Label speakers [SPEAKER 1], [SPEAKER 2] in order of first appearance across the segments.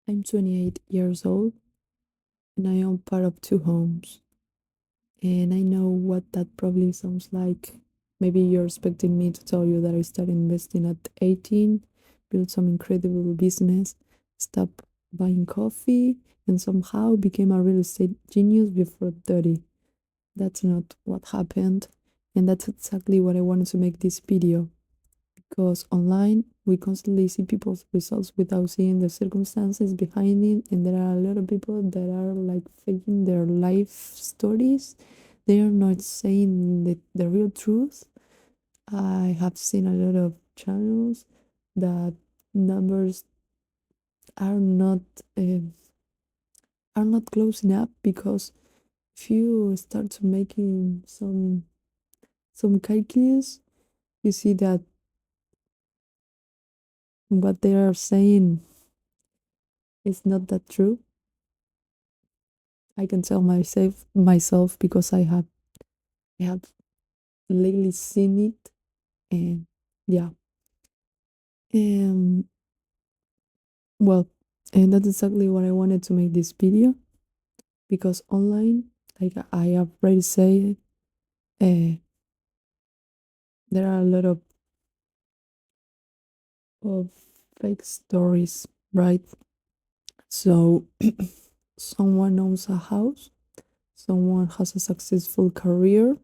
[SPEAKER 1] I'm 28 years old and I own part of two homes. And I know what that probably sounds like. Maybe you're expecting me to tell you that I started investing at 18, built some incredible business, stopped buying coffee, and somehow became a real estate genius before 30. That's not what happened. And that's exactly what I wanted to make this video. Because online we constantly see people's results without seeing the circumstances behind it, and there are a lot of people that are like faking their life stories. They are not saying the real truth. I have seen a lot of channels that numbers are not uh, are not closing up, because if you start to making some calculus, you see that what they are saying is not that true. I can tell myself because I have lately seen it. And yeah. um well, and that's exactly what I wanted to make this video, because online, like I have already said, uh, there are a lot of fake stories, right? So someone owns a house, someone has a successful career,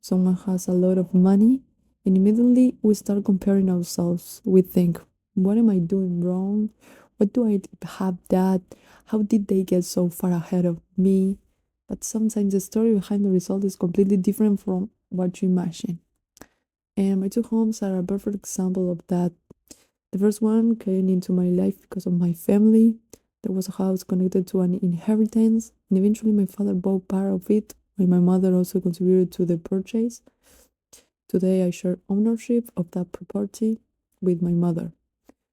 [SPEAKER 1] someone has a lot of money, and immediately we start comparing ourselves. We think, what am I doing wrong? What do I have that? How did they get so far ahead of me? But sometimes the story behind the result is completely different from what you imagine. And my two homes are a perfect example of that. The first one came into my life because of my family. There was a house connected to an inheritance, and eventually my father bought part of it, while my mother also contributed to the purchase. Today, I share ownership of that property with my mother.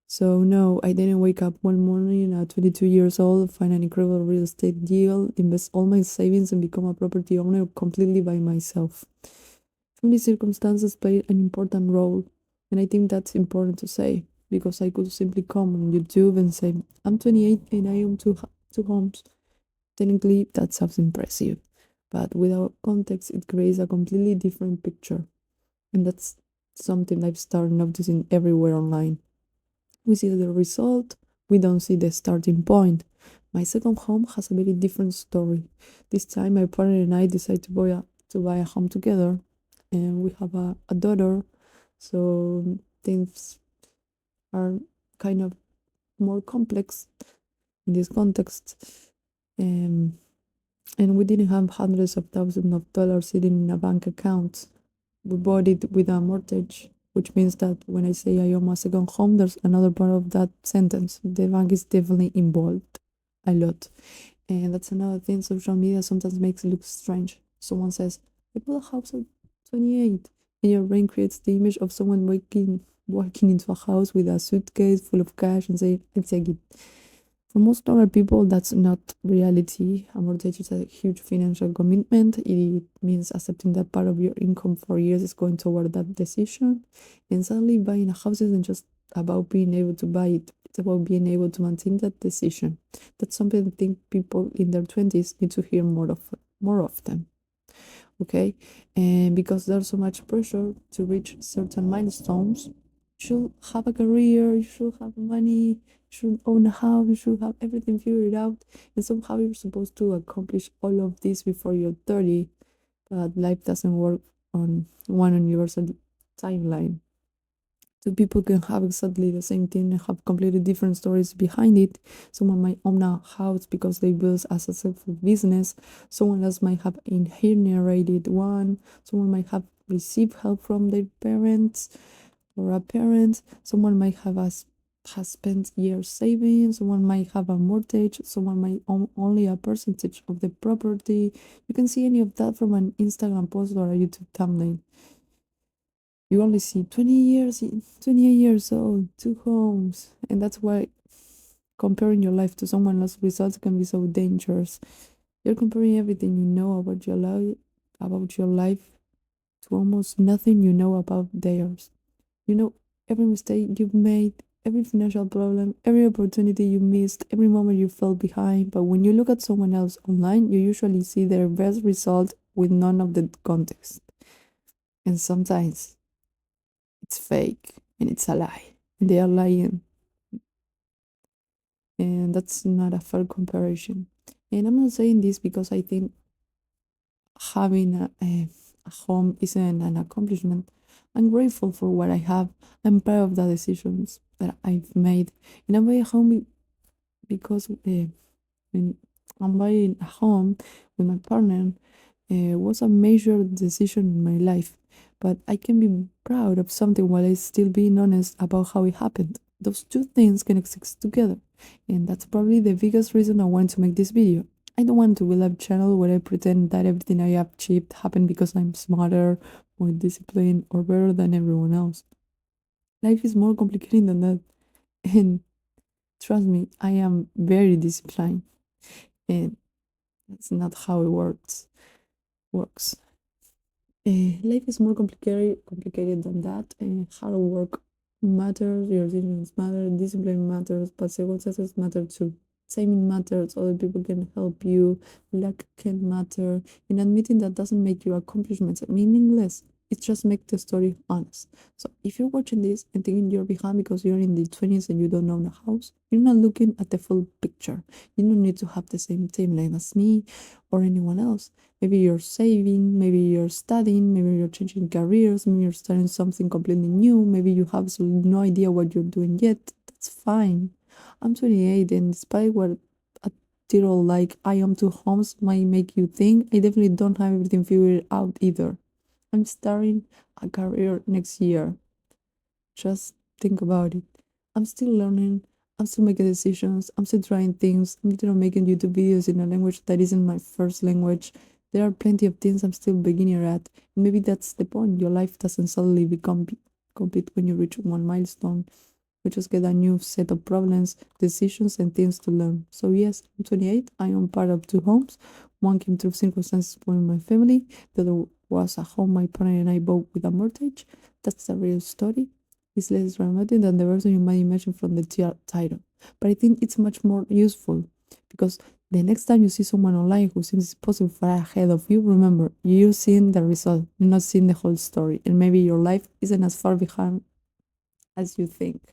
[SPEAKER 1] So, no, I didn't wake up one morning at 22 years old, find an incredible real estate deal, invest all my savings, and become a property owner completely by myself. Family circumstances played an important role, and I think that's important to say, because I could simply come on YouTube and say, I'm 28 and I own two homes. Technically, that sounds impressive, but without context, it creates a completely different picture. And that's something I've started noticing everywhere online. We see the result, we don't see the starting point. My second home has a very different story. This time, my partner and I decided to buy a home together, and we have a daughter, so things are kind of more complex in this context. Um, and we didn't have hundreds of thousands of dollars sitting in a bank account. We bought it with a mortgage, which means that when I say I own my second home, there's another part of that sentence. The bank is definitely involved a lot. And that's another thing social media sometimes makes it look strange. Someone says, I bought a house at 28, and your brain creates the image of someone walking into a house with a suitcase full of cash and saying, I'll take it. For most normal people, that's not reality. A mortgage is a huge financial commitment. It means accepting that part of your income for years is going toward that decision. And suddenly, buying a house isn't just about being able to buy it, it's about being able to maintain that decision. That's something I think people in their 20s need to hear more often. Okay, and because there's so much pressure to reach certain milestones, you should have a career, you should have money, you should own a house, you should have everything figured out, and somehow you're supposed to accomplish all of this before you're 30. But life doesn't work on one universal timeline. Two people can have exactly the same thing and have completely different stories behind it. Someone might own a house because they built a successful business. Someone else might have inherited one. Someone might have received help from their parents or a parent. Someone might has spent years saving. Someone might have a mortgage. Someone might own only a percentage of the property. You can see any of that from an Instagram post or a YouTube thumbnail. You only see 28 years old, two homes, and that's why comparing your life to someone else's results can be so dangerous. You're comparing everything you know about your life to almost nothing you know about theirs. You know every mistake you've made, every financial problem, every opportunity you missed, every moment you fell behind. But when you look at someone else online, you usually see their best result with none of the context. And sometimes it's fake and it's a lie. And they are lying. And that's not a fair comparison. And I'm not saying this because I think having a home isn't an accomplishment. I'm grateful for what I have. I'm proud of the decisions that I've made. And I'm very home because when I'm buying a home with my partner was a major decision in my life. But I can be proud of something while I still being honest about how it happened. Those two things can exist together. And that's probably the biggest reason I want to make this video. I don't want to build a channel where I pretend that everything I have achieved happened because I'm smarter, more disciplined, or better than everyone else. Life is more complicated than that. And trust me, I am very disciplined. And that's not how it works. Life is more complicated than that. Hard work matters, your decisions matter, discipline matters, but circumstances matter too. Timing matters, other people can help you, luck can matter, and admitting that doesn't make your accomplishments meaningless. It just makes the story honest. So if you're watching this and thinking you're behind because you're in the 20s and you don't own a house, you're not looking at the full picture. You don't need to have the same timeline as me or anyone else. Maybe you're saving, maybe you're studying, maybe you're changing careers, maybe you're starting something completely new, maybe you have absolutely no idea what you're doing yet. That's fine. I'm 28, and despite what a title like I am two homes might make you think, I definitely don't have everything figured out either. I'm starting a career next year. Just think about it. I'm still learning. I'm still making decisions. I'm still trying things. I'm still making YouTube videos in a language that isn't my first language. There are plenty of things I'm still beginner at. Maybe that's the point. Your life doesn't suddenly become complete when you reach one milestone. We just get a new set of problems, decisions, and things to learn. So yes, I'm 28. I am part of two homes. One came through circumstances for my family. The other was a home my partner and I bought with a mortgage. That's the real story. It's less dramatic than the version you might imagine from the title. But I think it's much more useful because the next time you see someone online who seems possible far ahead of you, remember, you're seeing the result, you're not seeing the whole story. And maybe your life isn't as far behind as you think.